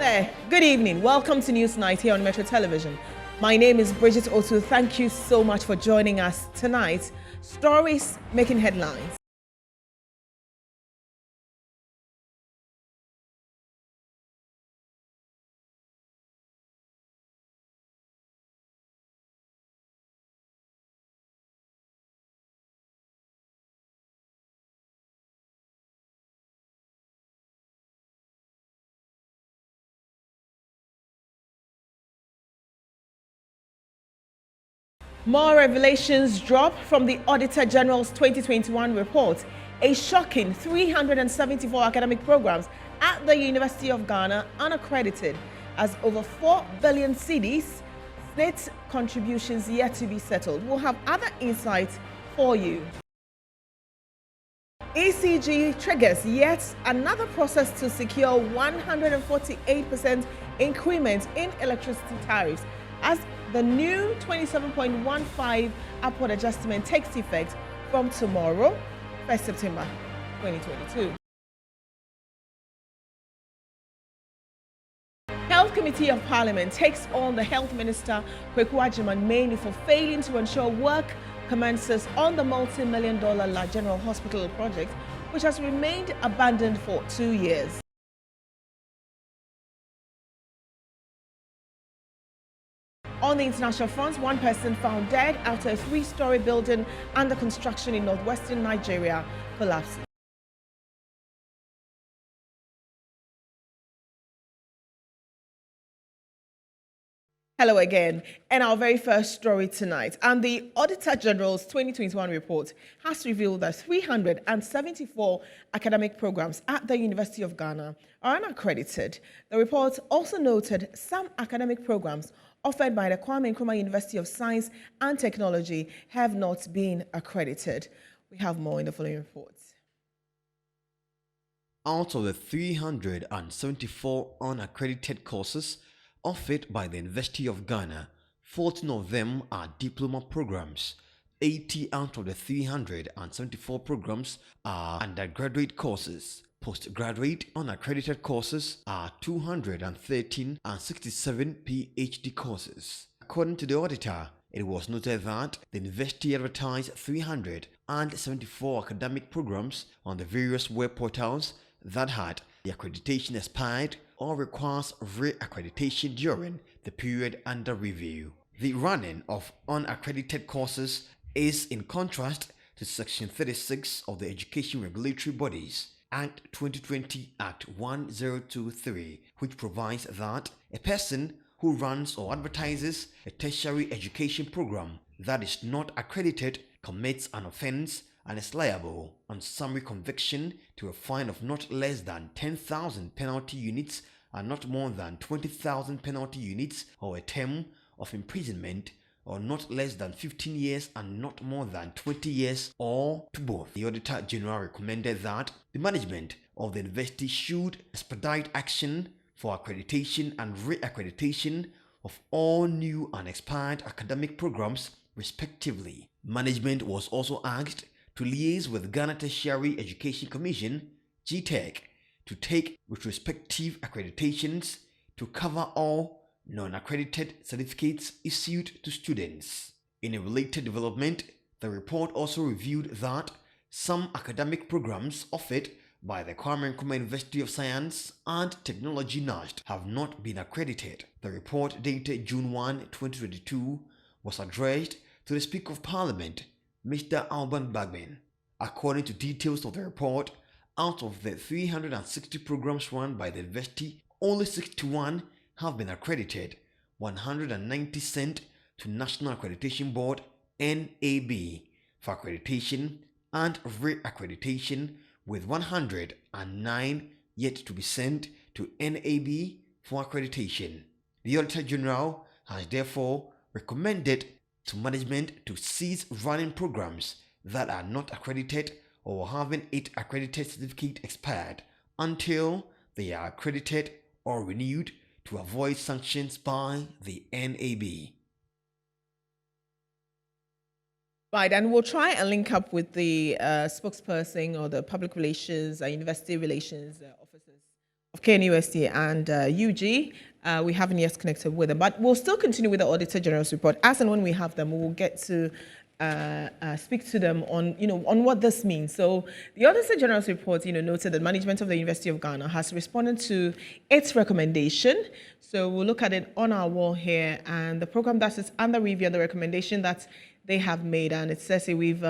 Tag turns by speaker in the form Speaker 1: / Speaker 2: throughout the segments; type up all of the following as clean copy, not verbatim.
Speaker 1: there. Good evening. Welcome to News Night here on Metro Television. My name is Bridget Otu. Thank you so much for joining us tonight. Stories making headlines. More revelations drop from the Auditor General's 2021 report. A shocking 374 academic programs at the University of Ghana unaccredited, as over 4 billion cedis, state contributions yet to be settled. We'll have other insights for you. ECG triggers yet another process to secure 148% increment in electricity tariffs as the new 27.15 upward adjustment takes effect from tomorrow, 1st September 2022. Health Committee of Parliament takes on the Health Minister Kweku Agyeman mainly for failing to ensure work commences on the multi-million-dollar La General Hospital project, which has remained abandoned for 2 years. On the international front, one person found dead after a 3-story building under construction in northwestern Nigeria collapsed. Hello again, and our very first story tonight. And the Auditor General's 2021 report has revealed that 374 academic programs at the University of Ghana are unaccredited. The report also noted some academic programs offered by the Kwame Nkrumah University of Science and Technology have not been accredited. We have more in the following reports.
Speaker 2: Out of the 374 unaccredited courses offered by the University of Ghana, 14 of them are diploma programs. 80 out of the 374 programs are undergraduate courses. Postgraduate unaccredited courses are 213 and 67 PhD courses. According to the auditor, it was noted that the university advertised 374 academic programs on the various web portals that had the accreditation expired or requires re-accreditation during the period under review. The running of unaccredited courses is in contrast to Section 36 of the Education Regulatory Bodies Act 2020 Act 1023, which provides that a person who runs or advertises a tertiary education program that is not accredited commits an offense and is liable on summary conviction to a fine of not less than 10,000 penalty units and not more than 20,000 penalty units, or a term of imprisonment or not less than 15 years and not more than 20 years, or to both. The Auditor General recommended that the management of the university should expedite action for accreditation and re-accreditation of all new and expired academic programs respectively. Management was also asked to liaise with Ghana Tertiary Education Commission (GTEC) to take retrospective accreditations to cover all non-accredited certificates issued to students. In a related development, the report also revealed that some academic programs offered by the Kwame Nkrumah University of Science and Technology (NUST) have not been accredited. The report dated June 1, 2022 was addressed to the Speaker of Parliament, Mr. Alban Bagbin. According to details of the report, out of the 360 programs run by the university, only 61 have been accredited, 190 sent to National Accreditation Board (NAB) for accreditation and re-accreditation, with 109 yet to be sent to NAB for accreditation. The Auditor General has therefore recommended to management to cease running programs that are not accredited or having its accredited certificate expired until they are accredited or renewed, to avoid sanctions by the NAB.
Speaker 1: Right, and we'll try and link up with the spokesperson or the public relations, university relations officers of KNUST and UG. We haven't yet connected with them, but we'll still continue with the Auditor General's report. As and when we have them, we will get to speak to them on, on what this means. So the Auditor General's report, noted that management of the University of Ghana has responded to its recommendation. So we'll look at it on our wall here, and the program that is under review, the recommendation that they have made, and it says we've.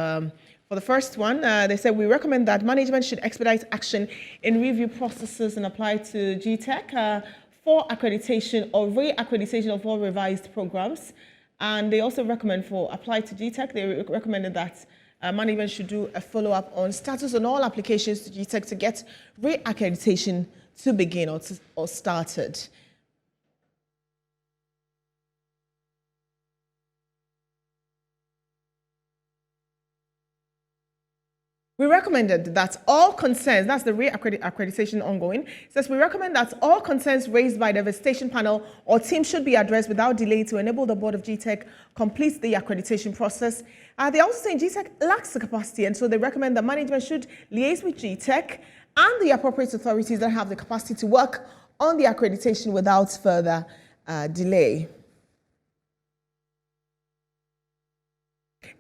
Speaker 1: For the first one, they said we recommend that management should expedite action in review processes and apply to GTech for accreditation or re-accreditation of all revised programs. And they also recommend for apply to GTech, they recommended that management should do a follow-up on status on all applications to GTech to get re-accreditation to begin or started. We recommended that all concerns, that's the re-accreditation ongoing, says we recommend that all concerns raised by the visitation panel or team should be addressed without delay to enable the board of GTech complete the accreditation process. They're also saying GTech lacks the capacity, and so they recommend that management should liaise with GTech and the appropriate authorities that have the capacity to work on the accreditation without further delay.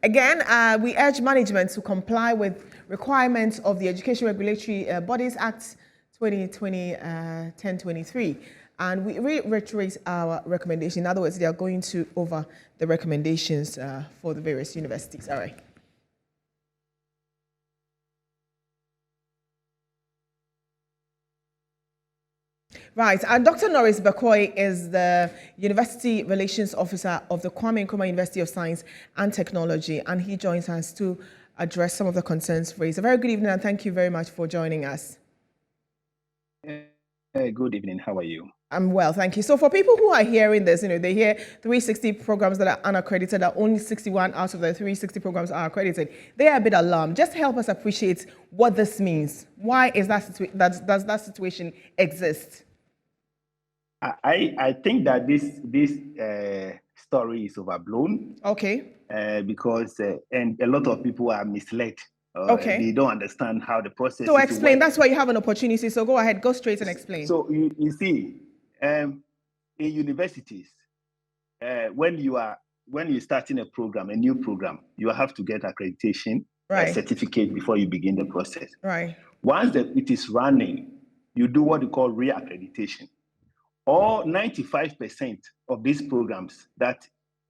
Speaker 1: Again, we urge management to comply with requirements of the Education Regulatory Bodies Act 2020-1023. And we reiterate our recommendation. In other words, they are going to over the recommendations for the various universities. All right. Right, and Dr. Norris Mccoy is the University Relations Officer of the Kwame Nkrumah University of Science and Technology, and he joins us to address some of the concerns raised. A very good evening, and thank you very much for joining us.
Speaker 3: Good evening, how are you?
Speaker 1: I'm well, thank you. So for people who are hearing this, they hear 360 programs that are unaccredited, that only 61 out of the 360 programs are accredited. They are a bit alarmed. Just help us appreciate what this means. Why is does that situation exist?
Speaker 3: I think that this story is overblown.
Speaker 1: Okay.
Speaker 3: Because and a lot of people are misled.
Speaker 1: Okay.
Speaker 3: They don't understand how the process.
Speaker 1: So explain. That's why you have an opportunity. So go ahead, go straight and explain.
Speaker 3: So you see, in universities, when you're starting a program, a new program, you have to get accreditation certificate before you begin the process.
Speaker 1: Right.
Speaker 3: Once it is running, you do what you call re-accreditation. All 95% of these programs that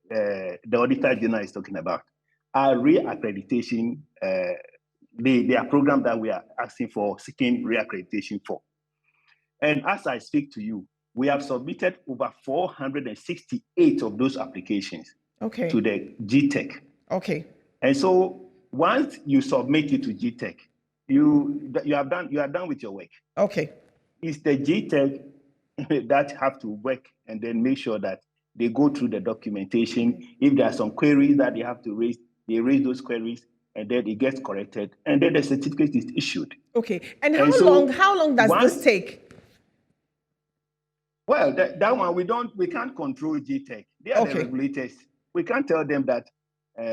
Speaker 3: the Auditor General is talking about are re-accreditation. They are programs that we are asking for, seeking re-accreditation for. And as I speak to you, we have submitted over 468 of those applications to the GTech.
Speaker 1: Okay.
Speaker 3: And so once you submit it to GTech, you are done with your work.
Speaker 1: Okay.
Speaker 3: It's the GTech that have to work and then make sure that they go through the documentation. If there are some queries that they have to raise, they raise those queries, and then it gets corrected, and then the certificate is issued.
Speaker 1: Okay. And how long does this take?
Speaker 3: Well, that one we can't control GTech. They are the regulators. We can't tell them that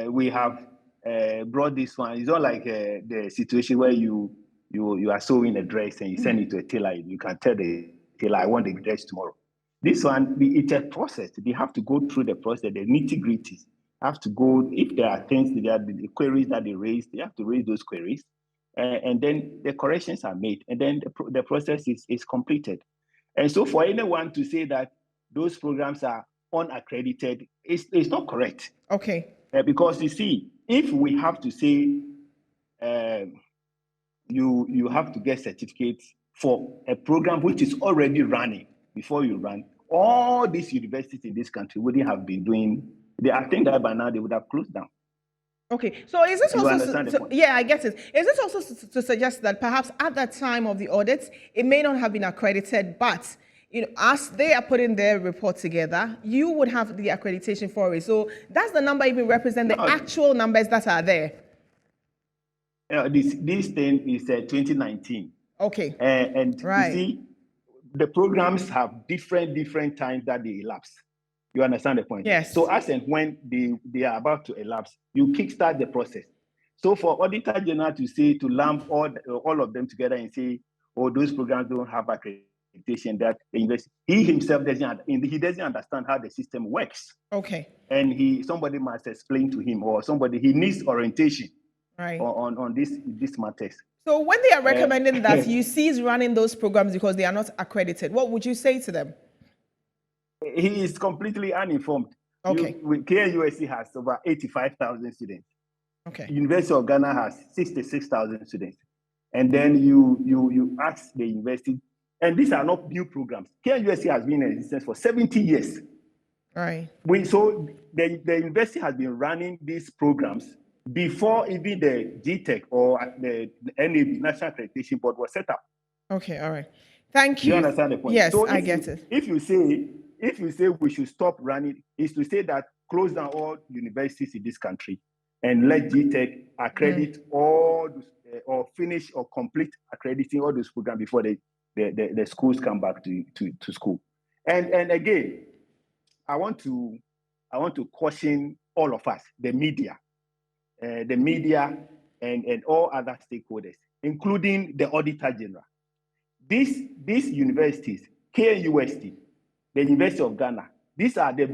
Speaker 3: we have brought this one. It's not like the situation where you are sewing a dress and you send it to a tailor. You can tell the tailor, I want the dress tomorrow. This one, it's a process. They have to go through the process, the nitty-gritties. Have to go, if there are things, the queries that they raise, they have to raise those queries. And then the corrections are made. And then the process is completed. And so for anyone to say that those programs are unaccredited, it's not correct.
Speaker 1: Okay.
Speaker 3: Because you see, if we have to say you have to get certificates for a program which is already running before you run, all these universities in this country wouldn't have been doing. I think that by now they would have closed down.
Speaker 1: Okay, so is this also, yeah, I get it. Is this also to suggest that perhaps at that time of the audit, it may not have been accredited, but as they are putting their report together, you would have the accreditation for it. So does the number even represent the actual numbers that are there?
Speaker 3: This thing is 2019.
Speaker 1: Okay.
Speaker 3: And you see, the programs have different times that they elapse. You understand the point?
Speaker 1: Yes.
Speaker 3: So as and when they are about to elapse, you kickstart the process. So for Auditor General to say, to lump all of them together and say, oh, those programs don't have accreditation, that the university, he himself doesn't understand how the system works.
Speaker 1: Okay.
Speaker 3: And somebody must explain to him, or he needs orientation
Speaker 1: Right.
Speaker 3: on this matters.
Speaker 1: So when they are recommending that you cease running those programs because they are not accredited, what would you say to them?
Speaker 3: He is completely uninformed.
Speaker 1: Okay.
Speaker 3: KNUST has over 85,000 students.
Speaker 1: Okay.
Speaker 3: University of Ghana has 66,000 students. And then you ask the university, and these are not new programs. KNUST has been in existence for 70 years.
Speaker 1: Right.
Speaker 3: So the university has been running these programs before even the GTEC or the NAB, National Accreditation Board, was set up.
Speaker 1: Okay, all right. Thank you.
Speaker 3: You understand the point?
Speaker 1: Yes,
Speaker 3: so
Speaker 1: I get it.
Speaker 3: If you say we should stop running, is to say that close down all universities in this country and let GTEC accredit all those, or finish or complete accrediting all those programs before the schools come back to school. And again, I want to caution all of us, the media and all other stakeholders, including the Auditor General. These universities, KNUST, the University of Ghana, these are the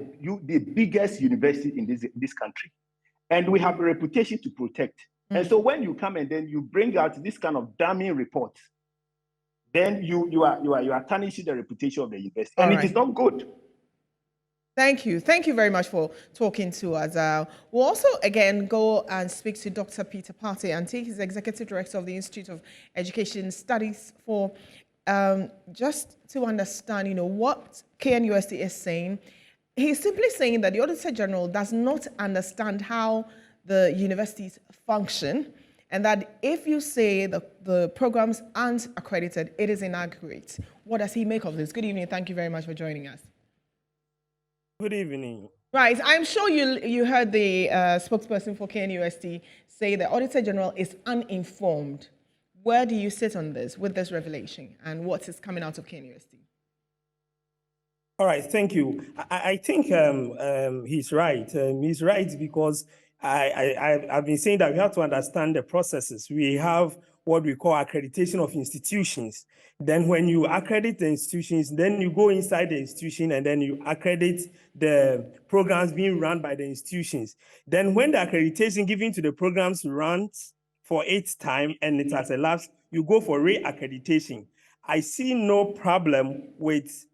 Speaker 3: biggest universities in this country. And we have a reputation to protect. And so when you come and then you bring out this kind of damning reports, then you are tarnishing the reputation of the university. And it is not good.
Speaker 1: Thank you. Thank you very much for talking to us. We'll also, again, go and speak to Dr. Peter Partey, and he's Executive Director of the Institute of Education Studies, for just to understand, what KNUST is saying. He's simply saying that the Auditor General does not understand how the universities function, and that if you say the programs aren't accredited, it is inaccurate. What does he make of this? Good evening. Thank you very much for joining us.
Speaker 4: Good evening.
Speaker 1: Right. I'm sure you heard the spokesperson for KNUST say the Auditor General is uninformed. Where do you sit on this, with this revelation, and what is coming out of KNUST?
Speaker 4: All right, thank you. I think he's right. He's right because I've been saying that we have to understand the processes. We have what we call accreditation of institutions. Then when you accredit the institutions, then you go inside the institution and then you accredit the programs being run by the institutions. Then when the accreditation given to the programs runs for its time and it has elapsed, you go for re-accreditation. I see no problem with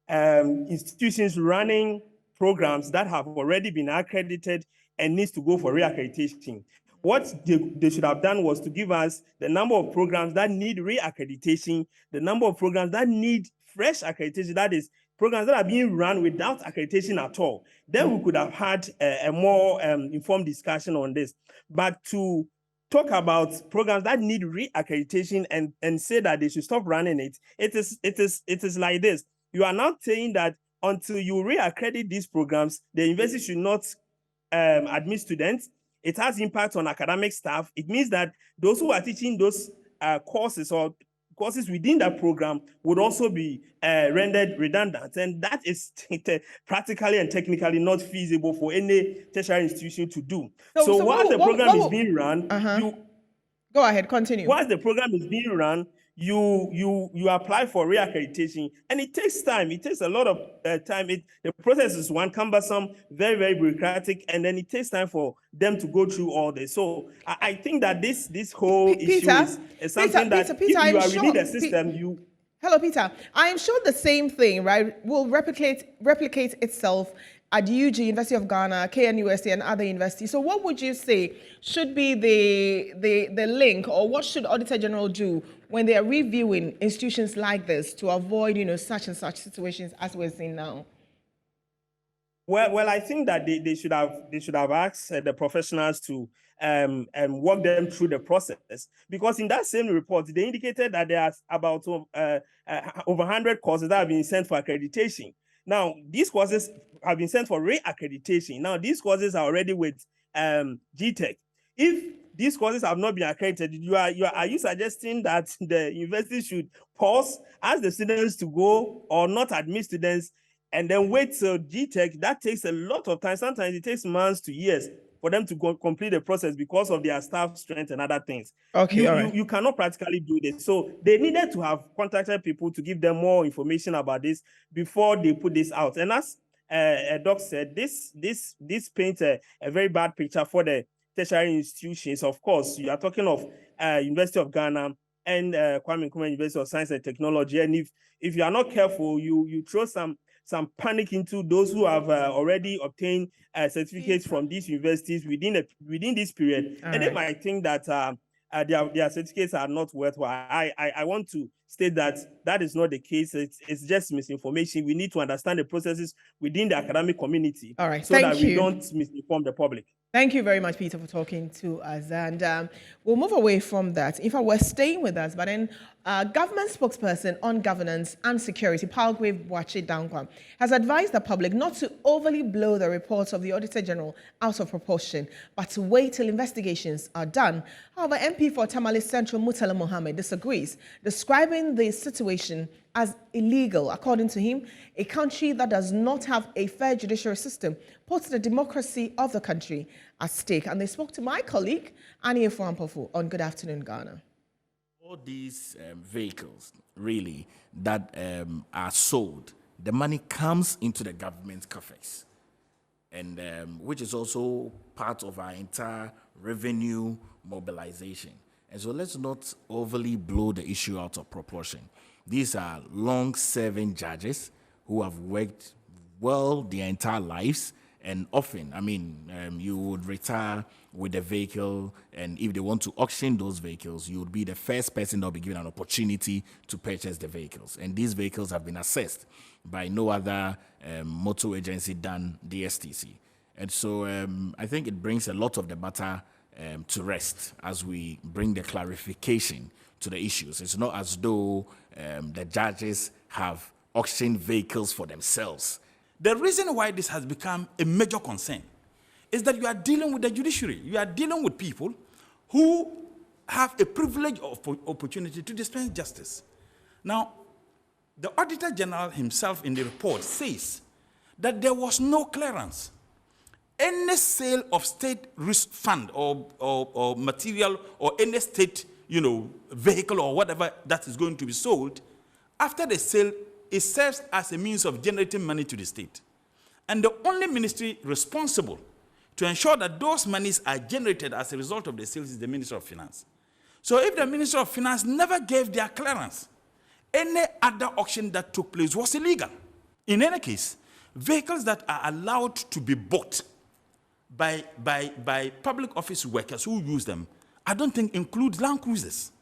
Speaker 4: institutions running programs that have already been accredited and needs to go for re-accreditation. What they should have done was to give us the number of programs that need re-accreditation, the number of programs that need fresh accreditation, that is, programs that are being run without accreditation at all. Then we could have had a more informed discussion on this. But to talk about programs that need re-accreditation and say that they should stop running it, it is like this. You are not saying that until you re-accredit these programs, the university should not admit students. It has impact on academic staff. It means that those who are teaching those courses or courses within that program would also be rendered redundant. And that is practically and technically not feasible for any tertiary institution to do. So while the program is being run,
Speaker 1: go ahead, continue.
Speaker 4: While the program is being run, you apply for re-accreditation, and it takes time. It takes a lot of time. The process is cumbersome, very, very bureaucratic, and then it takes time for them to go through all this. So I think that this whole issue is something that if you are within the system,
Speaker 1: Hello, Peter. I am sure the same thing, right, will replicate itself at UG, University of Ghana, KNUST, and other universities. So what would you say should be the link, or what should Auditor General do when they are reviewing institutions like this to avoid, such and such situations as we're seeing now?
Speaker 4: Well, I think that they should have asked the professionals to walk them through the process, because in that same report they indicated that there are about over 100 courses that have been sent for accreditation. Now these courses have been sent for re-accreditation. Now these courses are already with GTEC. If these courses have not been accredited, are you suggesting that the university should pause, ask the students to go, or not admit students, and then wait till GTEC? That takes a lot of time. Sometimes it takes months to years for them to complete the process because of their staff strength and other things.
Speaker 1: Okay, all right.
Speaker 4: You cannot practically do this. So they needed to have contacted people to give them more information about this before they put this out. And as Doc said, this paints a very bad picture for the tertiary institutions. Of course, you are talking of University of Ghana and Kwame Nkrumah University of Science and Technology. And if you are not careful, you throw some panic into those who have already obtained certificates from these universities within this period.
Speaker 1: All
Speaker 4: and
Speaker 1: right.
Speaker 4: they might think that their certificates are not worthwhile. I want to state that is not the case. It's just misinformation. We need to understand the processes within the academic community.
Speaker 1: All right,
Speaker 4: so
Speaker 1: thank
Speaker 4: that
Speaker 1: you.
Speaker 4: we don't misinform the public.
Speaker 1: Thank you very much, Peter, for talking to us. And we'll move away from that. In fact, we're staying with us, but then government spokesperson on governance and security, Palgrave Boache Dankwa, has advised the public not to overly blow the reports of the Auditor General out of proportion, but to wait till investigations are done. However, MP4 Central Murtala Mohammed disagrees, describing the situation as illegal. According to him, a country that does not have a fair judiciary system puts the democracy of the country at stake. And they spoke to my colleague, Annie Efuampofu, on Good Afternoon Ghana.
Speaker 5: All these vehicles, really, that are sold, the money comes into the government coffers, and which is also part of our entire revenue mobilization. And so let's not overly blow the issue out of proportion. These are long-serving judges who have worked well their entire lives, and often, you would retire with a vehicle, and if they want to auction those vehicles, you would be the first person that will be given an opportunity to purchase the vehicles. And these vehicles have been assessed by no other motor agency than the STC. And so I think it brings a lot of the matter to rest as we bring the clarification to the issues. It's not as though the judges have auctioned vehicles for themselves.
Speaker 6: The reason why this has become a major concern is that you are dealing with the judiciary. You are dealing with people who have a privilege of opportunity to dispense justice. Now, the Auditor General himself in the report says that there was no clearance. Any sale of state risk fund or material or any state vehicle or whatever that is going to be sold, after the sale, it serves as a means of generating money to the state. And the only ministry responsible to ensure that those monies are generated as a result of the sales is the Minister of Finance. So if the Minister of Finance never gave their clearance, any other auction that took place was illegal. In any case, vehicles that are allowed to be bought by public office workers who use them, I don't think include Land Cruisers.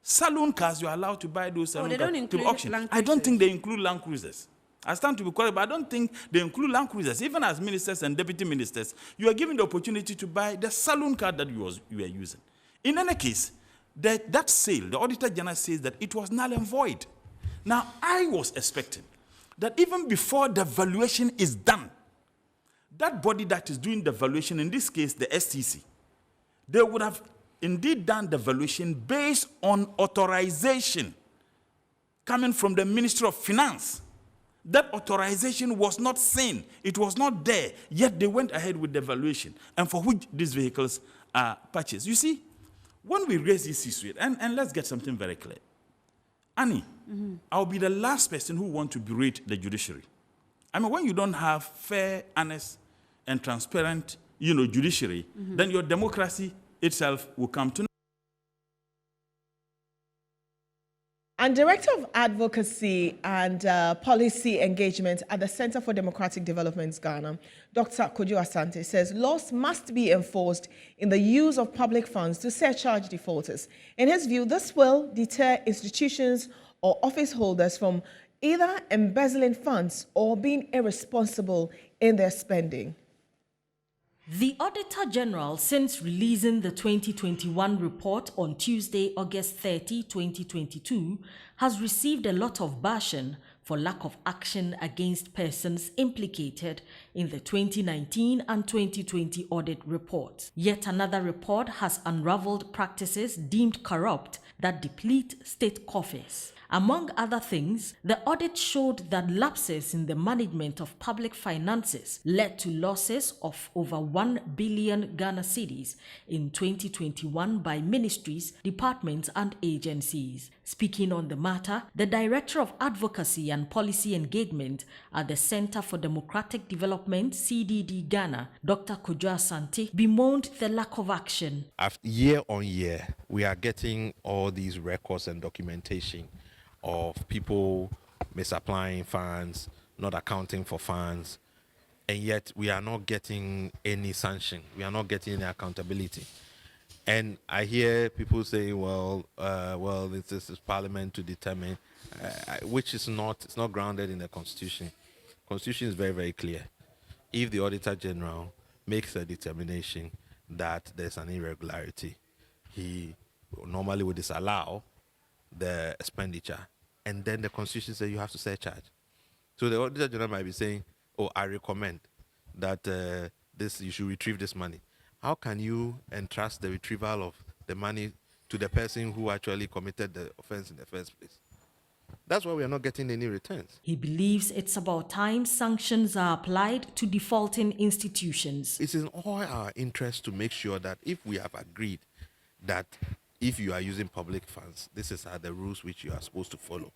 Speaker 6: Saloon cars, you are allowed to buy those saloon cars to auction. I don't think they include Land Cruisers. I stand to be correct, but I don't think they include Land Cruisers. Even as ministers and deputy ministers, you are given the opportunity to buy the saloon car that you are using. In any case, that sale, the Auditor General says that it was null and void. Now, I was expecting that even before the valuation is done, that body that is doing the valuation, in this case, the STC, they would have indeed done the valuation based on authorization coming from the Ministry of Finance. That authorization was not seen. It was not there, yet they went ahead with the valuation, and for which these vehicles are purchased. You see, when we raise this issue, and let's get something very clear. Annie, I'll be the last person who wants to berate the judiciary. When you don't have fair, honest, and transparent, judiciary, then your democracy itself will come to.
Speaker 1: And Director of Advocacy and Policy Engagement at the Center for Democratic Development Ghana, Dr. Cody Asante, says laws must be enforced in the use of public funds to surcharge defaulters. In his view, this will deter institutions or office holders from either embezzling funds or being irresponsible in their spending.
Speaker 7: The Auditor General, since releasing the 2021 report on Tuesday, August 30, 2022, has received a lot of bashing for lack of action against persons implicated in the 2019 and 2020 audit report. Yet another report has unraveled practices deemed corrupt that deplete state coffers. Among other things, the audit showed that lapses in the management of public finances led to losses of over 1 billion Ghana cedis in 2021 by ministries, departments, and agencies. Speaking on the matter, the Director of Advocacy and Policy Engagement at the Center for Democratic Development, CDD Ghana, Dr. Cody Asante, bemoaned the lack of action.
Speaker 8: Year on year, we are getting all these records and documentation of people misapplying funds, not accounting for funds, and yet we are not getting any sanction. We are not getting any accountability. And I hear people say, well, this is Parliament to determine, which is not, it's not grounded in the Constitution. Constitution is very, very clear. If the Auditor General makes a determination that there's an irregularity, he normally would disallow the expenditure, and then the Constitution says you have to surcharge. So the Auditor General might be saying, oh, I recommend that you should retrieve this money. How can you entrust the retrieval of the money to the person who actually committed the offense in the first place? That's why we are not getting any returns.
Speaker 7: He believes it's about time sanctions are applied to defaulting institutions.
Speaker 8: It's in all our interest to make sure that if we have agreed that if you are using public funds, this are the rules which you are supposed to follow.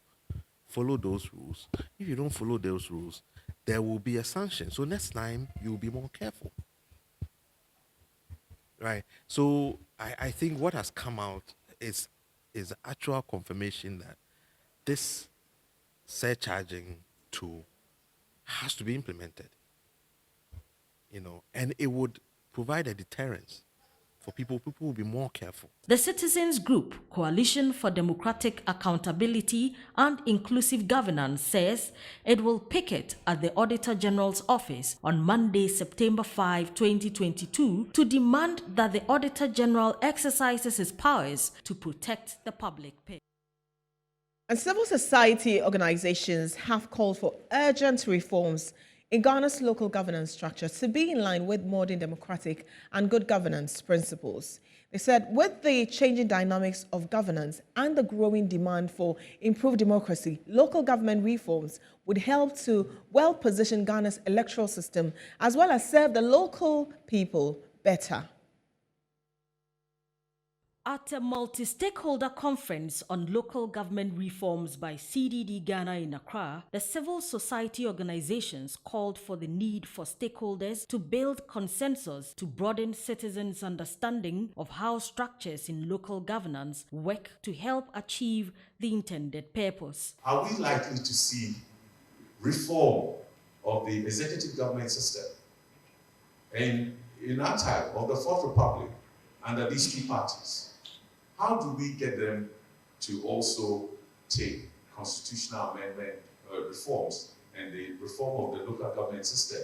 Speaker 8: Follow those rules. If you don't follow those rules, there will be a sanction. So next time, you'll be more careful. Right? So I think what has come out is actual confirmation that this surcharging tool has to be implemented. And it would provide a deterrence for people. People will be more careful.
Speaker 7: The citizens group, Coalition for Democratic Accountability and Inclusive Governance, says it will picket at the Auditor General's office on Monday, September 5, 2022, to demand that the Auditor General exercises his powers to protect the public purse.
Speaker 1: And civil society organizations have called for urgent reforms in Ghana's local governance structure to be in line with modern democratic and good governance principles. They said with the changing dynamics of governance and the growing demand for improved democracy, local government reforms would help to well position Ghana's electoral system as well as serve the local people better.
Speaker 7: At a multi-stakeholder conference on local government reforms by CDD Ghana in Accra, the civil society organizations called for the need for stakeholders to build consensus to broaden citizens' understanding of how structures in local governance work to help achieve the intended purpose.
Speaker 9: Are we likely to see reform of the executive government system? And in our time of the Fourth Republic, under these three parties, how do we get them to also take constitutional amendment reforms and the reform of the local government system,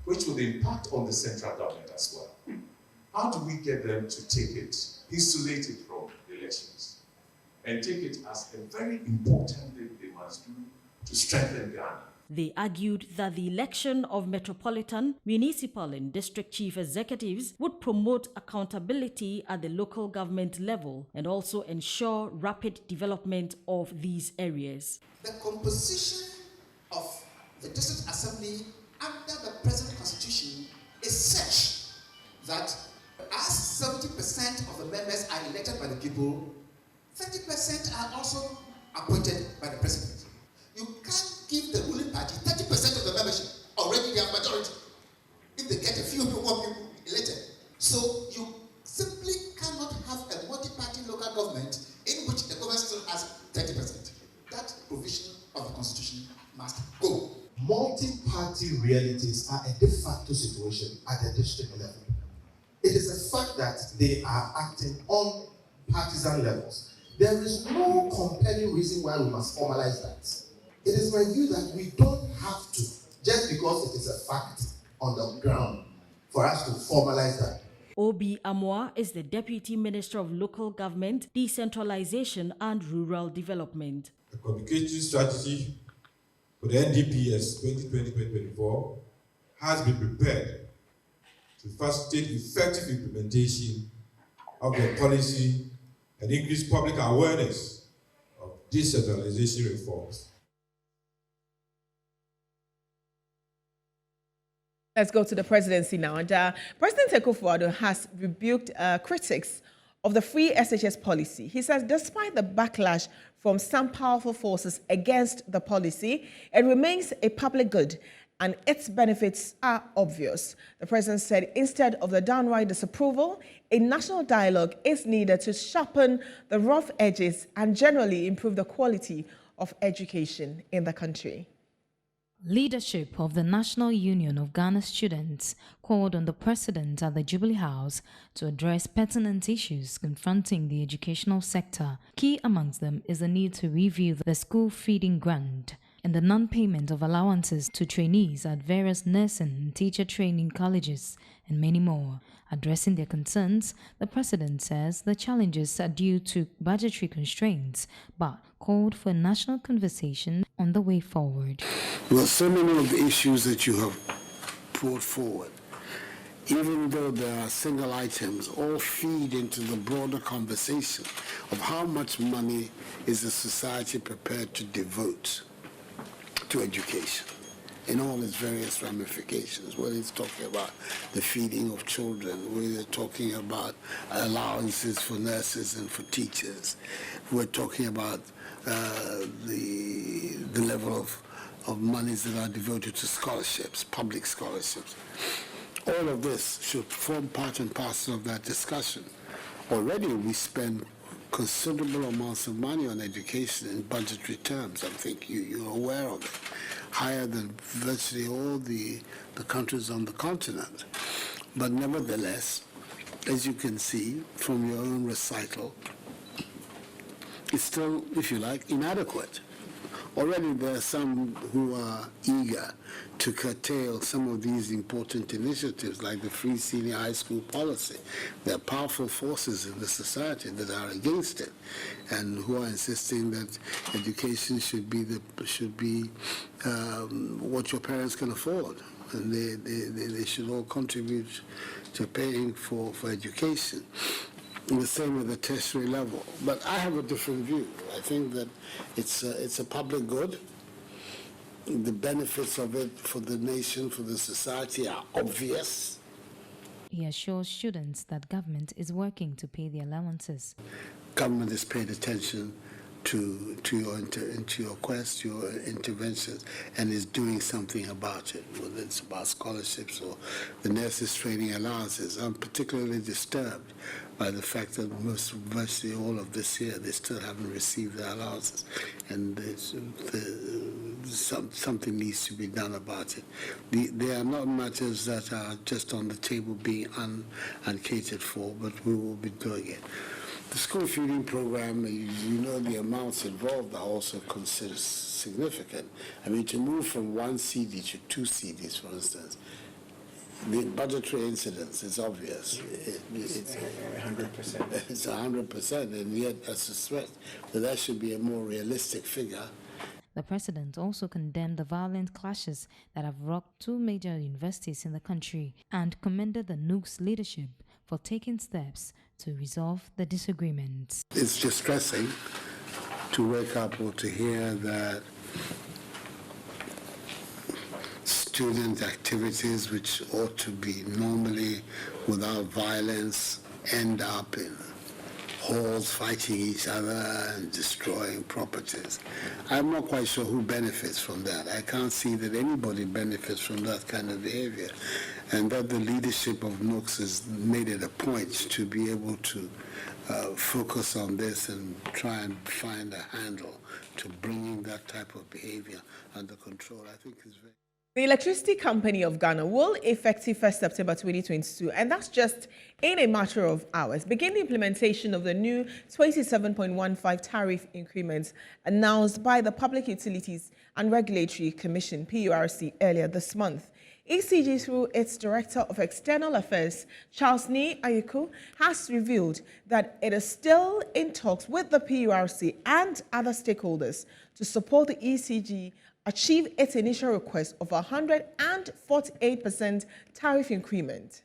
Speaker 9: which would impact on the central government as well? How do we get them to take it, isolate it from elections, and take it as a very important thing they must do to strengthen Ghana?
Speaker 7: They argued that the election of metropolitan, municipal, and district chief executives would promote accountability at the local government level and also ensure rapid development of these areas.
Speaker 10: The composition of the district assembly under the present constitution is such that as 70% of the members are elected by the people, 30% are also appointed by the president. You can't give the ruling party 30% of the membership. Already they are majority. If they get a few more people elected. So you simply cannot have a multi-party local government in which the government still has 30%. That provision of the constitution must go.
Speaker 11: Multi-party realities are a de facto situation at the district level. It is a fact that they are acting on partisan levels. There is no compelling reason why we must formalize that. It is my view that we don't have to, just because it is a fact on the ground, for us to formalize that.
Speaker 7: Obi Amoa is the Deputy Minister of Local Government, Decentralization and Rural Development.
Speaker 12: The communication strategy for the NDPS 2020-2024 has been prepared to facilitate effective implementation of the policy and increase public awareness of decentralization reforms.
Speaker 1: Let's go to the presidency now. And President Akufo-Addo has rebuked critics of the free SHS policy. He says despite the backlash from some powerful forces against the policy, it remains a public good and its benefits are obvious. The president said instead of the downright disapproval, a national dialogue is needed to sharpen the rough edges and generally improve the quality of education in the country.
Speaker 13: Leadership of the National Union of Ghana Students called on the President at the Jubilee House to address pertinent issues confronting the educational sector. Key amongst them is the need to review the school feeding grant and the non-payment of allowances to trainees at various nursing and teacher training colleges, and many more. Addressing their concerns, the President says the challenges are due to budgetary constraints, but called for a national conversation on the way forward.
Speaker 14: Well, so many of the issues that you have brought forward, even though there are single items, all feed into the broader conversation of how much money is the society prepared to devote to education in all its various ramifications, whether it's talking about the feeding of children, whether it's talking about allowances for nurses and for teachers, we're talking about the level of monies that are devoted to scholarships, public scholarships. All of this should form part and parcel of that discussion. Already we spend considerable amounts of money on education in budgetary terms. I think you're aware of it. Higher than virtually all the countries on the continent. But nevertheless, as you can see from your own recital, it's still, if you like, inadequate. Already there are some who are eager to curtail some of these important initiatives like the free senior high school policy. There are powerful forces in the society that are against it and who are insisting that education should be what your parents can afford, and they should all contribute to paying for education. The same at the tertiary level. But I have a different view. I think that it's a public good. The benefits of it for the nation, for the society are obvious.
Speaker 13: He assures students that government is working to pay the allowances.
Speaker 14: Government has paid attention to your quest, your interventions, and is doing something about it, whether it's about scholarships or the nurses' training allowances. I'm particularly disturbed by the fact that virtually all of this year they still haven't received their allowances, and something needs to be done about it. They are not matters that are just on the table being uncatered for, but we will be doing it. The school feeding program, you know, the amounts involved are also considered significant. I mean, to move from 1 CD to 2 CDs, for instance, the budgetary incidence is obvious. It's 100%. It's 100%, and yet I suspect that should be a more realistic figure.
Speaker 13: The president also condemned the violent clashes that have rocked 2 major universities in the country and commended the NUG's leadership for taking steps to resolve the disagreements.
Speaker 14: It's distressing to wake up or to hear that student activities which ought to be normally without violence end up in halls fighting each other and destroying properties. I'm not quite sure who benefits from that. I can't see that anybody benefits from that kind of behavior, and that the leadership of NUGS has made it a point to be able to focus on this and try and find a handle to bringing that type of behavior under control. I think is very...
Speaker 1: The Electricity Company of Ghana will, effective 1st September 2022, and that's just in a matter of hours, begin the implementation of the new 27.15 tariff increments announced by the Public Utilities and Regulatory Commission, PURC, earlier this month. ECG, through its Director of External Affairs, Charles Ni Ayuku, has revealed that it is still in talks with the PURC and other stakeholders to support the ECG achieve its initial request of 148% tariff increment.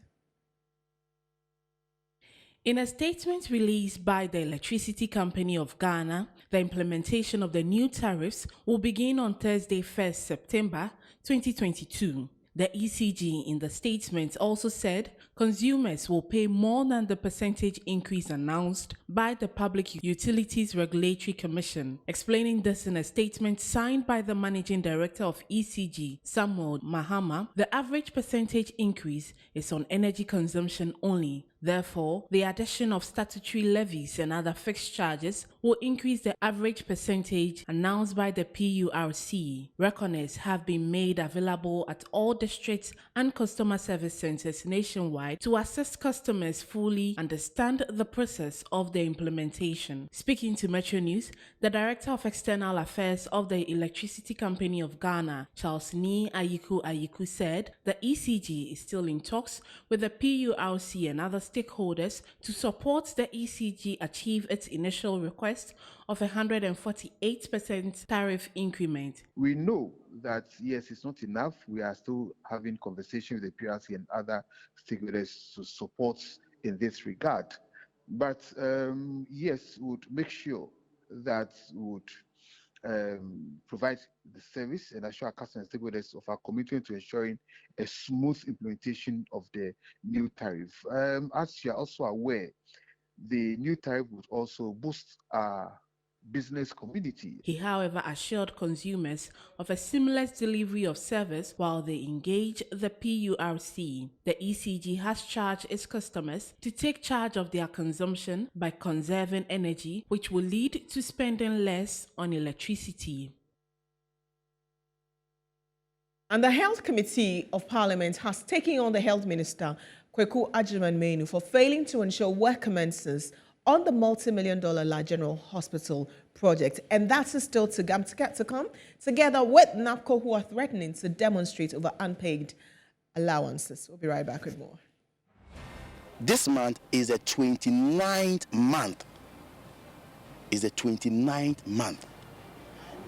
Speaker 15: In a statement released by the Electricity Company of Ghana, the implementation of the new tariffs will begin on Thursday, 1st September 2022. The ECG in the statement also said consumers will pay more than the percentage increase announced by the Public Utilities Regulatory Commission. Explaining this in a statement signed by the Managing Director of ECG, Samuel Mahama, the average percentage increase is on energy consumption only. Therefore, the addition of statutory levies and other fixed charges will increase the average percentage announced by the PURC. Reckoners have been made available at all districts and customer service centers nationwide to assist customers fully understand the process of the implementation. Speaking to Metro News, the Director of External Affairs of the Electricity Company of Ghana, Charles Ni Ayiku said the ECG is still in talks with the PURC and other stakeholders to support the ECG achieve its initial request of 148% tariff increment.
Speaker 16: We know that, yes, it's not enough. We are still having conversations with the PRC and other stakeholders to support in this regard. But yes, we would make sure that we would provide the service and assure our customers and stakeholders of our commitment to ensuring a smooth implementation of the new tariff. As you are also aware, the new tariff would also boost our business community.
Speaker 15: He, however, assured consumers of a seamless delivery of service while they engage the PURC. The ECG has charged its customers to take charge of their consumption by conserving energy, which will lead to spending less on electricity.
Speaker 1: And the Health Committee of Parliament has taken on the Health Minister, Kweku Agyeman-Manu, for failing to ensure work commences on the multi-million-dollar La General Hospital project. And that is still to come, together with NAPCO, who are threatening to demonstrate over unpaid allowances. We'll be right back with more.
Speaker 17: This month is the 29th month. Is the 29th month.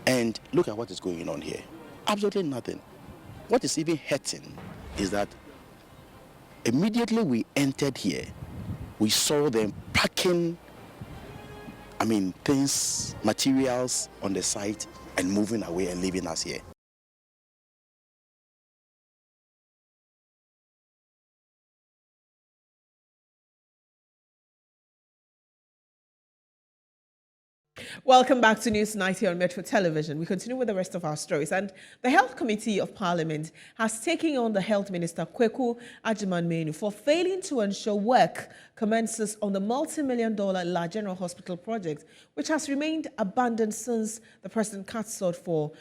Speaker 17: And look at what is going on here. Absolutely nothing. What is even hurting is that immediately we entered here, we saw them packing, things, materials on the site and moving away and leaving us here.
Speaker 1: Welcome back to News Night here on Metro Television. We continue with the rest of our stories. And the Health Committee of Parliament has taken on the Health Minister, Kweku Agyeman-Manu, for failing to ensure work commences on the multi-million-dollar La General Hospital project, which has remained abandoned since the President cut short for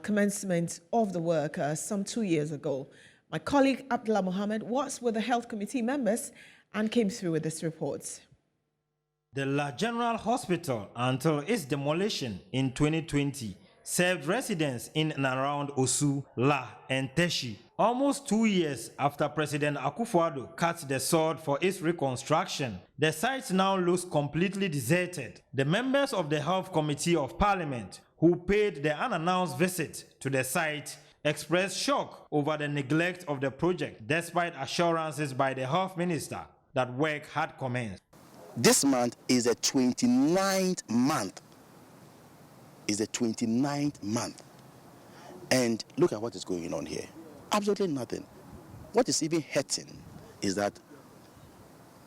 Speaker 1: commencement of the work some 2 years ago. My colleague Abdullah Mohammed was with the Health Committee members and came through with this report.
Speaker 18: The La General Hospital, until its demolition in 2020, served residents in and around Osu, La, and Teshi. Almost 2 years after President Akufo-Addo cut the sword for its reconstruction, the site now looks completely deserted. The members of the Health Committee of Parliament, who paid the unannounced visit to the site, expressed shock over the neglect of the project, despite assurances by the Health Minister that work had commenced.
Speaker 17: This month is the 29th month. Is the 29th month. And look at what is going on here. Absolutely nothing. What is even hurting is that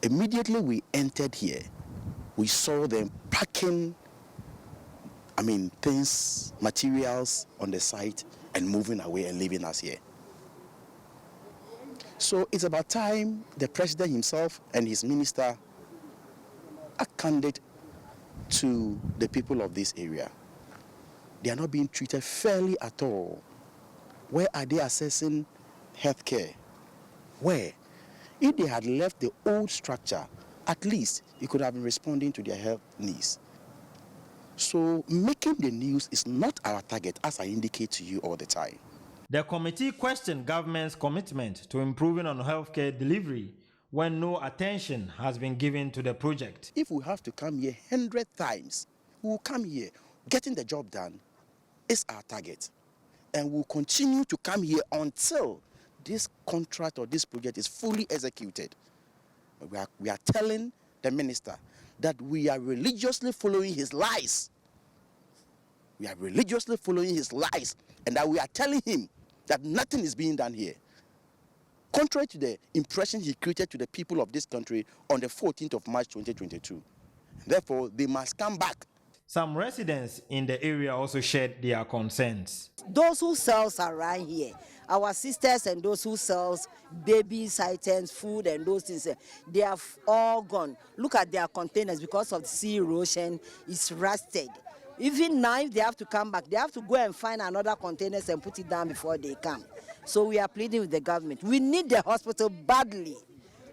Speaker 17: immediately we entered here, we saw them packing, things, materials on the site and moving away and leaving us here. So it's about time the president himself and his minister are candid to the people of this area. They are not being treated fairly at all. Where are they assessing healthcare? Where? If they had left the old structure, at least it could have been responding to their health needs. So making the news is not our target, as I indicate to you all the time.
Speaker 18: The committee questioned government's commitment to improving on healthcare delivery when no attention has been given to the project.
Speaker 17: If we have to come here 100 times, we will come here. Getting the job done is our target. And we'll continue to come here until this contract or this project is fully executed. We are telling the minister, that we are religiously following his lies. We are religiously following his lies, and that we are telling him that nothing is being done here. Contrary to the impression he created to the people of this country on the 14th of March 2022. Therefore, they must come back.
Speaker 18: Some residents in the area also shared their concerns.
Speaker 19: Those who sells around here, our sisters and those who sells babies items, food and those things, they have all gone. Look at their containers because of the sea erosion, it's rusted. Even now, if they have to come back, they have to go and find another containers and put it down before they come. So we are pleading with the government. We need the hospital badly.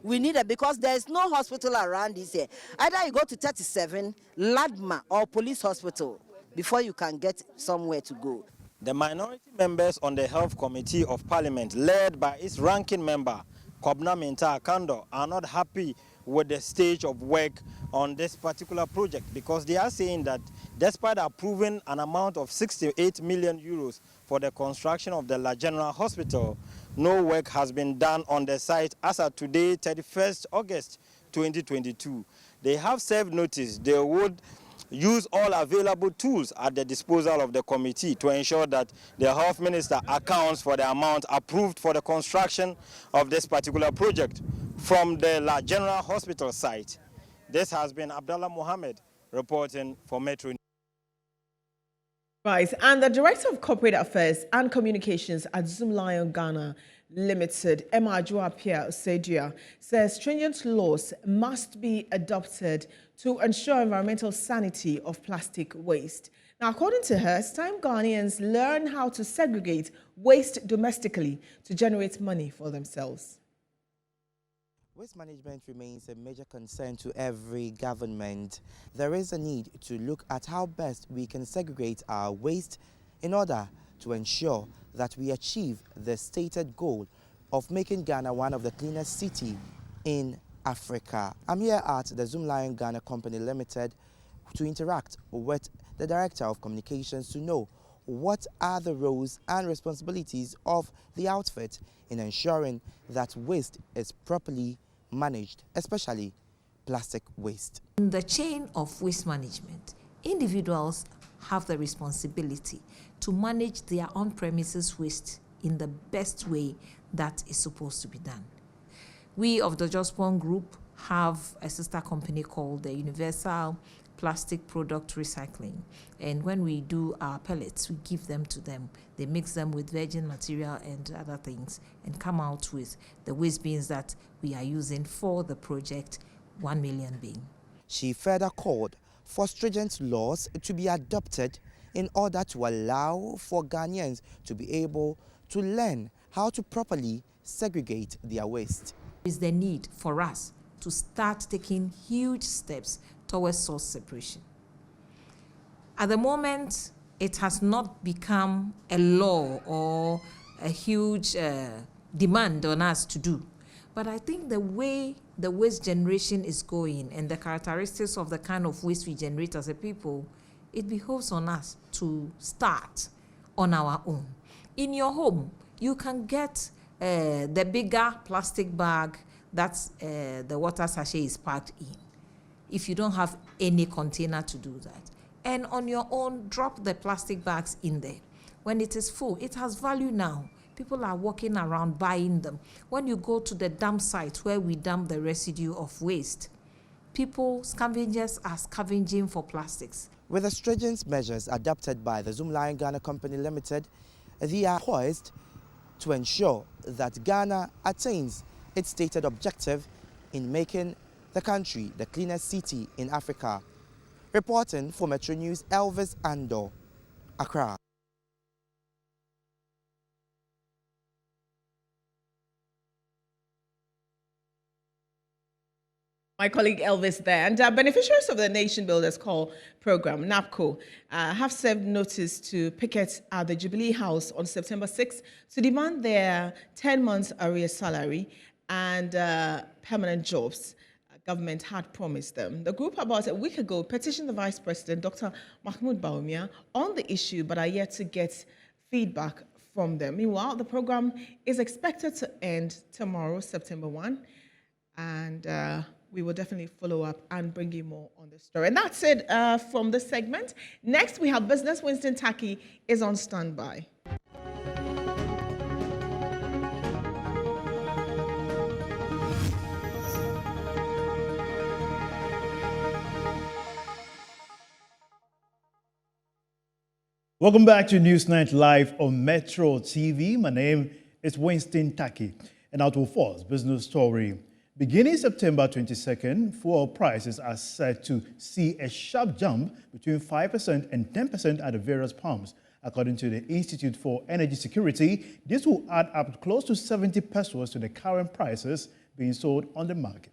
Speaker 19: We need it because there is no hospital around this here. Either you go to 37, Ladma or police hospital before you can get somewhere to go.
Speaker 18: The minority members on the Health Committee of Parliament, led by its ranking member, Kobna Minta Akando, are not happy with the stage of work on this particular project because they are saying that despite approving an amount of 68 million euros for the construction of the La General Hospital, no work has been done on the site as of today, 31st August 2022. They have served notice they would use all available tools at the disposal of the committee to ensure that the health minister accounts for the amount approved for the construction of this particular project from the La General Hospital site. This has been Abdallah Mohammed reporting for Metro.
Speaker 1: Right, and the Director of Corporate Affairs and Communications at Zoom Lion Ghana Limited, Emma Joapia Sedia, says stringent laws must be adopted to ensure environmental sanity of plastic waste. Now, according to her, it's time Ghanaians learn how to segregate waste domestically to generate money for themselves.
Speaker 20: Waste management remains a major concern to every government. There is a need to look at how best we can segregate our waste in order to ensure that we achieve the stated goal of making Ghana one of the cleanest cities in Africa. I'm here at the Zoom Lion Ghana Company Limited to interact with the Director of Communications to know what are the roles and responsibilities of the outfit in ensuring that waste is properly managed, especially plastic waste.
Speaker 21: In the chain of waste management, individuals have the responsibility to manage their on-premises waste in the best way that is supposed to be done. We of the Jospon Group have a sister company called the Universal Plastic Product Recycling, and when we do our pellets, we give them to them. They mix them with virgin material and other things and come out with the waste bins that we are using for the project, 1 million bin.
Speaker 20: She further called for stringent laws to be adopted in order to allow for Ghanaians to be able to learn how to properly segregate their waste.
Speaker 21: There is the need for us to start taking huge steps towards source separation. At the moment, it has not become a law or a huge demand on us to do. But I think the way the waste generation is going and the characteristics of the kind of waste we generate as a people, it behoves on us to start on our own. In your home, you can get the bigger plastic bag that the water sachet is packed in, if you don't have any container to do that. And on your own, drop the plastic bags in there. When it is full, it has value now. People are walking around buying them. When you go to the dump site where we dump the residue of waste, scavengers are scavenging for plastics.
Speaker 20: With the stringent measures adopted by the Zoom Lion Ghana Company Limited, they are poised to ensure that Ghana attains its stated objective in making the country the cleanest city in Africa. Reporting for Metro News, Elvis Andor, Accra.
Speaker 1: My colleague Elvis there. And beneficiaries of the Nation Builders Call program, NAPCO, have served notice to picket at the Jubilee House on September 6th to demand their 10 months arrears salary and permanent jobs government had promised them. The group about a week ago petitioned the Vice President, Dr. Mahmoud Bawumia, on the issue, but are yet to get feedback from them. Meanwhile, the program is expected to end tomorrow, September 1, and we will definitely follow up and bring you more on this story. And that's it from this segment. Next, we have Business. Winston Taki is on standby.
Speaker 2: Welcome back to Newsnight Live on Metro TV. My name is Winston Taki, and out of force business story. Beginning September 22nd, fuel prices are set to see a sharp jump between 5% and 10% at the various pumps. According to the Institute for Energy Security, this will add up close to 70 pesos to the current prices being sold on the market.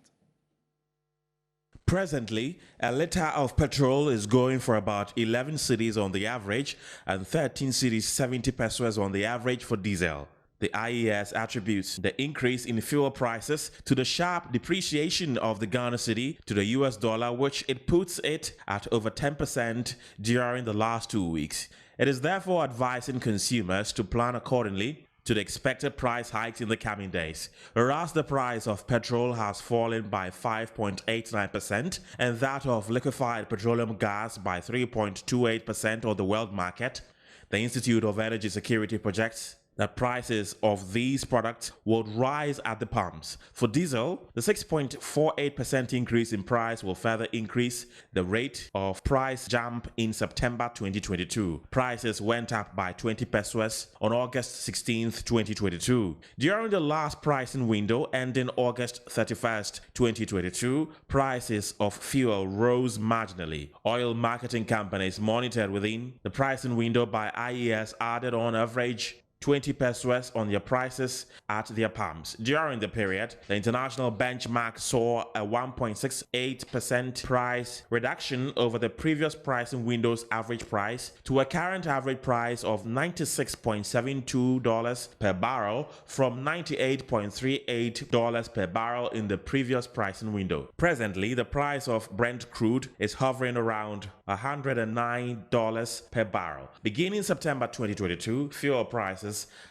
Speaker 8: Presently, a liter of petrol is going for about 11 cedis on the average and 13 cedis 70 pesos on the average for diesel. The IES attributes the increase in fuel prices to the sharp depreciation of the Ghana cedi to the US dollar, which it puts it at over 10% during the last 2 weeks. It is therefore advising consumers to plan accordingly to the expected price hikes in the coming days. Whereas the price of petrol has fallen by 5.89% and that of liquefied petroleum gas by 3.28% on the world market, the Institute of Energy Security projects that prices of these products would rise at the pumps. For diesel, the 6.48% increase in price will further increase the rate of price jump in September 2022. Prices went up by 20 pesos on August 16th, 2022. During the last pricing window ending August 31st, 2022, prices of fuel rose marginally. Oil marketing companies monitored within the pricing window by IES added on average 20 pesos on their prices at their pumps. During the period, the international benchmark saw a 1.68% price reduction over the previous pricing window's average price to a current average price of $96.72 per barrel from $98.38 per barrel in the previous pricing window. Presently, the price of Brent crude is hovering around $109 per barrel. Beginning September 2022, fuel prices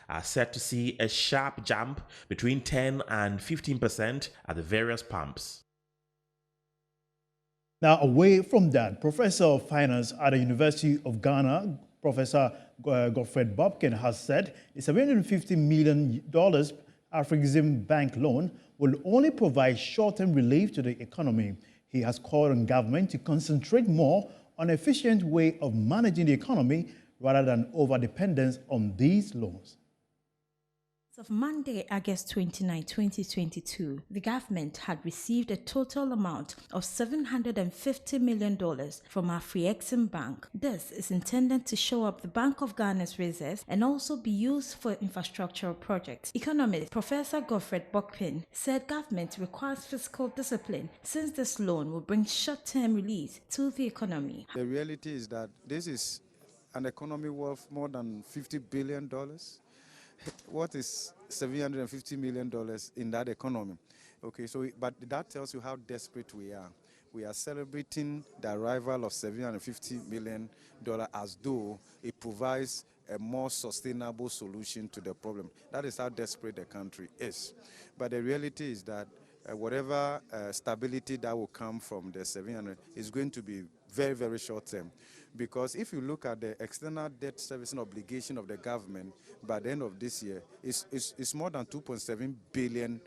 Speaker 8: are set to see a sharp jump between 10 and 15% at the various pumps.
Speaker 2: Now, away from that, Professor of Finance at the University of Ghana, Professor Godfred Bobkin, has said the $750 million Afrexim Bank loan will only provide short-term relief to the economy. He has called on government to concentrate more on an efficient way of managing the economy rather than over-dependence on these loans.
Speaker 22: As of Monday, August 29, 2022, the government had received a total amount of $750 million from Afrexim Bank. This is intended to shore up the Bank of Ghana's reserves and also be used for infrastructural projects. Economist Professor Godfred Bobkin said government requires fiscal discipline since this loan will bring short-term relief to the economy.
Speaker 23: The reality is that this is an economy worth more than $50 billion. What is $750 million in that economy? Okay, so but that tells you how desperate we are. We are celebrating the arrival of $750 million as though it provides a more sustainable solution to the problem. That is how desperate the country is. But the reality is that whatever stability that will come from the 700 is going to be very, very short term. Because if you look at the external debt servicing obligation of the government by the end of this year, it's more than $2.7 billion.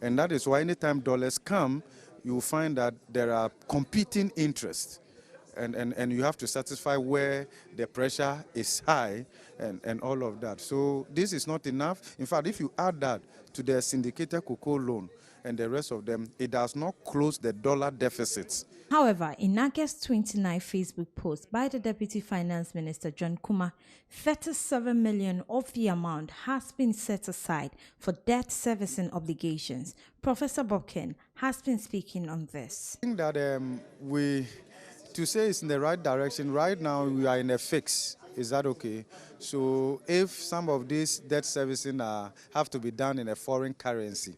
Speaker 23: And that is why anytime dollars come, you will find that there are competing interests. And you have to satisfy where the pressure is high and all of that. So this is not enough. In fact, if you add that to the syndicated cocoa loan and the rest of them, it does not close the dollar deficits.
Speaker 22: However, in August 29 Facebook post by the Deputy Finance Minister John Kuma, 37 million of the amount has been set aside for debt servicing obligations. Professor Bobkin has been speaking on this.
Speaker 23: I think that to say it's in the right direction, right now we are in a fix. Is that okay? So if some of these debt servicing have to be done in a foreign currency,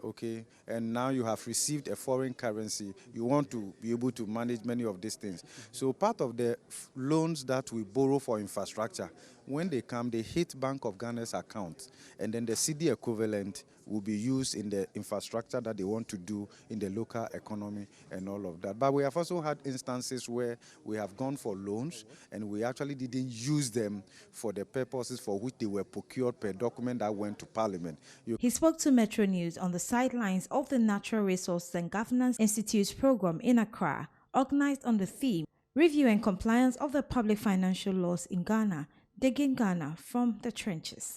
Speaker 23: okay, and now you have received a foreign currency, you want to be able to manage many of these things. So part of the loans that we borrow for infrastructure, When they come, they hit Bank of Ghana's account, and then the CD equivalent will be used in the infrastructure that they want to do in the local economy and all of that. But we have also had instances where we have gone for loans and we actually didn't use them for the purposes for which they were procured per document that went to Parliament.
Speaker 22: He spoke to Metro News on the sidelines of the Natural Resources and Governance Institute's program in Accra, organized on the theme Review and Compliance of the Public Financial Laws in Ghana, Digging Ghana from the Trenches.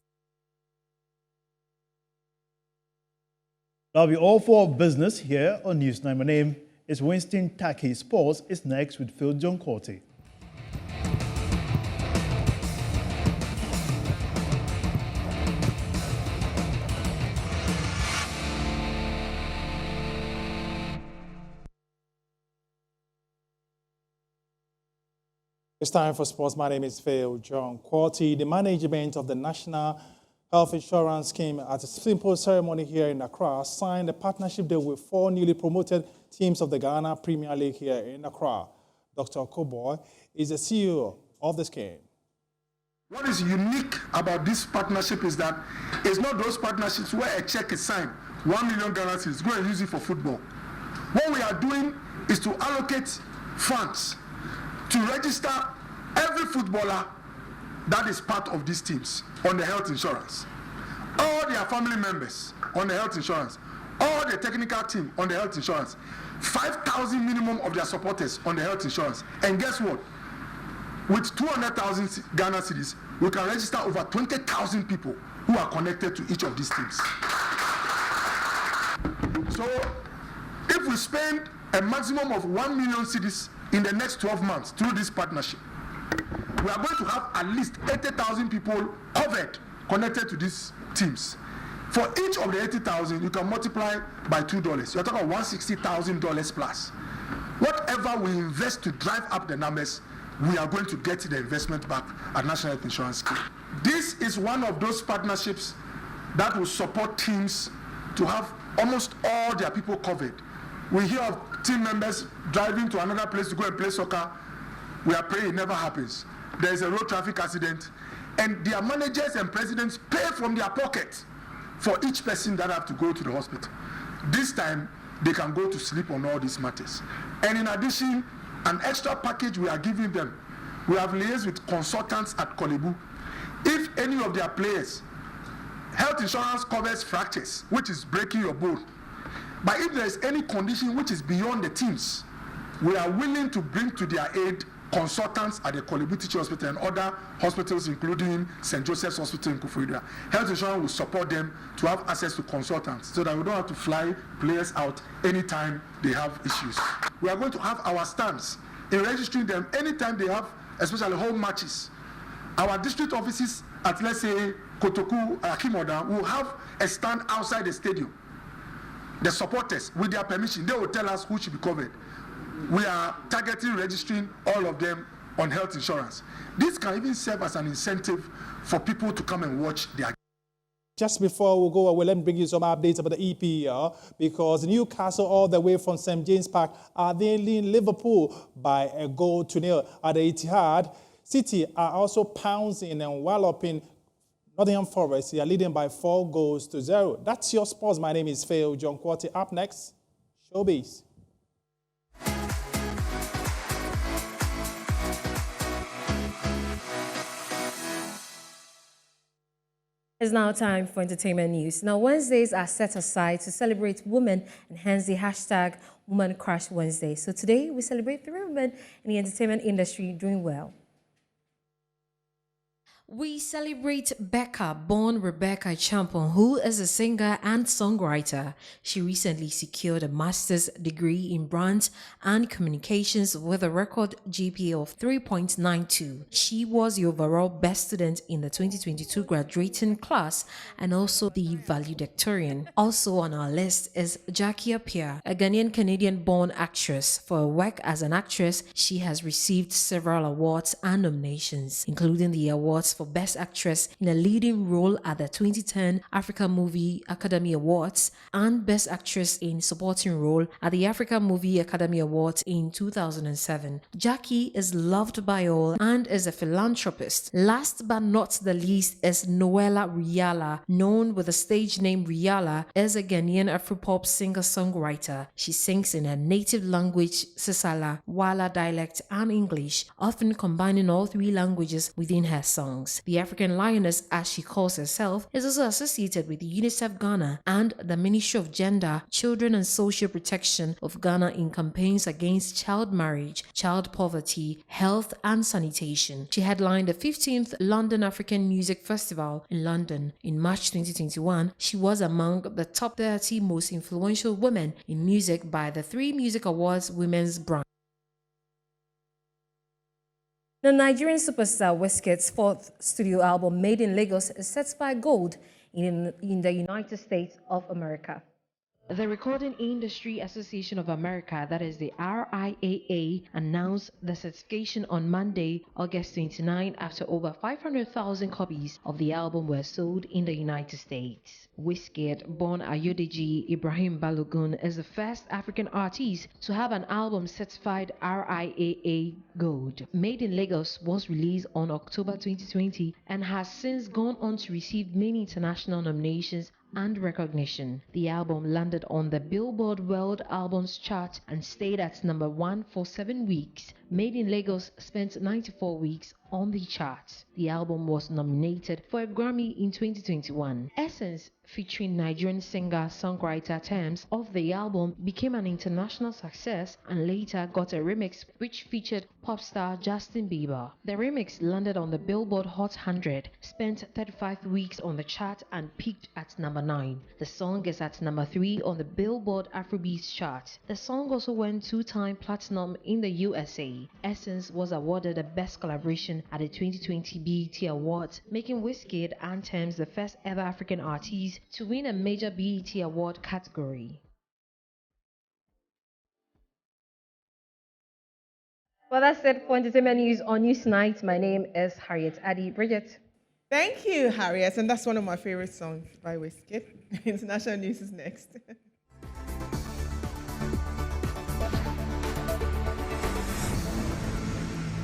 Speaker 2: That'll be all for business here on Newsnight. My name is Winston Taki. Sports is next with Phil John Corte.
Speaker 3: It's time for sports. My name is Phil John Corte. The management of the National Health Insurance Scheme at a simple ceremony here in Accra signed a partnership deal with 4 newly promoted teams of the Ghana Premier League here in Accra. Dr. Koboy is the CEO of the scheme.
Speaker 4: What is unique about this partnership is that it's not those partnerships where a check is signed, 1 million Ghana cedis, go and use it for football. What we are doing is to allocate funds to register every footballer that is part of these teams on the health insurance, all their family members on the health insurance, all the technical team on the health insurance, 5,000 minimum of their supporters on the health insurance. And guess what? With 200,000 Ghana cedis, we can register over 20,000 people who are connected to each of these teams. So if we spend a maximum of 1 million cedis in the next 12 months through this partnership, we are going to have at least 80,000 people covered, connected to these teams. For each of the 80,000, you can multiply by $2. You're talking about $160,000 plus. Whatever we invest to drive up the numbers, we are going to get the investment back at National Health Insurance Scheme. This is one of those partnerships that will support teams to have almost all their people covered. We hear of team members driving to another place to go and play soccer. We are praying it never happens. There is a road traffic accident, and their managers and presidents pay from their pocket for each person that have to go to the hospital. This time, they can go to sleep on all these matters. And in addition, an extra package we are giving them. We have liaised with consultants at Kolebu. If any of their players, health insurance covers fractures, which is breaking your bone. But if there is any condition which is beyond the teams, we are willing to bring to their aid consultants at the Kolebu Teaching Hospital and other hospitals, including St. Joseph's Hospital in Kufuria. Health insurance will support them to have access to consultants so that we don't have to fly players out anytime they have issues. We are going to have our stands in registering them anytime they have, especially home matches. Our district offices at, let's say, Kotoku, Akimoda, will have a stand outside the stadium. The supporters, with their permission, they will tell us who should be covered. We are targeting registering all of them on health insurance. This can even serve as an incentive for people to come and watch their.
Speaker 3: Just before we go away, let me bring you some updates about the EPL, because Newcastle, all the way from St. James Park, are they leading Liverpool by 1-0 at the Etihad. City are also pouncing and walloping Nottingham Forest. They are leading by 4-0. That's your sports. My name is Phil John Corte. Up next, Showbiz.
Speaker 5: It's now time for entertainment news. Now, Wednesdays are set aside to celebrate women, and hence the hashtag Woman Crush Wednesday. So today, we celebrate 3 women in the entertainment industry doing well.
Speaker 7: We celebrate Becca, born Rebecca Champon, who is a singer and songwriter. She recently secured a master's degree in brand and communications with a record GPA of 3.92. She was the overall best student in the 2022 graduating class and also the valedictorian. Also on our list is Jackie Appiah, a Ghanaian-Canadian-born actress. For her work as an actress, she has received several awards and nominations, including the awards
Speaker 5: for Best Actress in a Leading Role at the 2010 African Movie Academy Awards and Best Actress in Supporting Role at the African Movie Academy Awards in 2007. Jackie is loved by all and is a philanthropist. Last but not the least is Noella Riala, known with the stage name Riala, is a Ghanaian Afropop singer-songwriter. She sings in her native language, Sisala, Wala dialect, and English, often combining all three languages within her songs. The African Lioness, as she calls herself, is also associated with UNICEF Ghana and the Ministry of Gender, Children and Social Protection of Ghana in campaigns against child marriage, child poverty, health, and sanitation. She headlined the 15th London African Music Festival in London. In March 2021, she was among the top 30 most influential women in music by the 3 Music Awards Women's Brand. The Nigerian superstar Wizkid's 4th studio album, Made in Lagos, is certified gold in the United States of America. The Recording Industry Association of America, that is the RIAA, announced the certification on Monday, August 29, after over 500,000 copies of the album were sold in the United States. Wizkid, born Ayodeji Ibrahim Balogun, is the first African artist to have an album certified RIAA Gold. Made in Lagos was released on October 2020 and has since gone on to receive many international nominations and recognition. The album landed on the Billboard World Albums chart and stayed at number 1 for 7 weeks. Made in Lagos spent 94 weeks on the chart. The album was nominated for a Grammy in 2021. Essence, featuring Nigerian singer-songwriter Tems of the album, became an international success and later got a remix which featured pop star Justin Bieber. The remix landed on the Billboard Hot 100, spent 35 weeks on the chart and peaked at number 9. The song is at number 3 on the Billboard Afrobeats chart. The song also went 2-time platinum in the USA. Essence was awarded the Best Collaboration at the 2020 BET Awards, making Wizkid and Tems the first ever African artist to win a major BET Award category. Well, that's it for entertainment news on Newsnight. My name is Harriet Addy. Bridget.
Speaker 1: Thank you, Harriet. And that's one of my favorite songs by Wizkid. International news is next.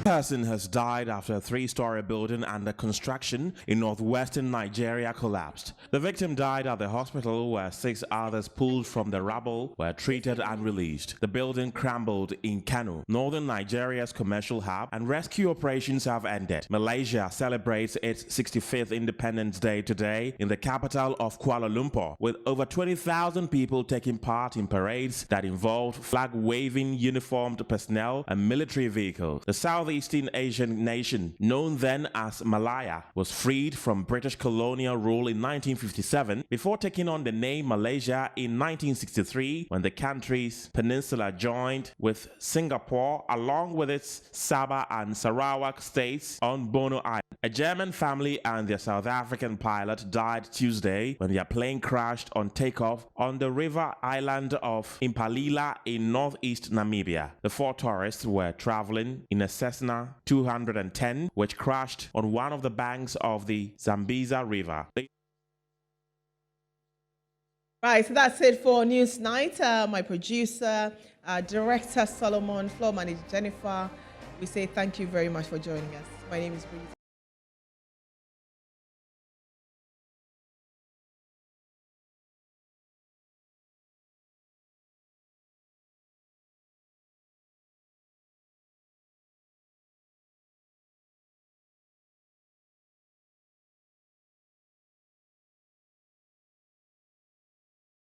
Speaker 6: Person has died after a 3-story building under construction in northwestern Nigeria collapsed. The victim died at the hospital where 6 others pulled from the rubble were treated and released. The building crumbled in Kano, northern Nigeria's commercial hub, and rescue operations have ended. Malaysia celebrates its 65th Independence Day today in the capital of Kuala Lumpur, with over 20,000 people taking part in parades that involved flag-waving uniformed personnel and military vehicles. The Southeastern Asian nation, known then as Malaya, was freed from British colonial rule in 1957 before taking on the name Malaysia in 1963 when the country's peninsula joined with Singapore along with its Sabah and Sarawak states on Bono Island. A German family and their South African pilot died Tuesday when their plane crashed on takeoff on the river island of Impalila in northeast Namibia. The 4 tourists were traveling in a Cessna 210, which crashed on one of the banks of the Zambezi River.
Speaker 1: Right, so that's it for Newsnight. My producer, director Solomon, floor manager Jennifer, we say thank you very much for joining us. My name is Breeze.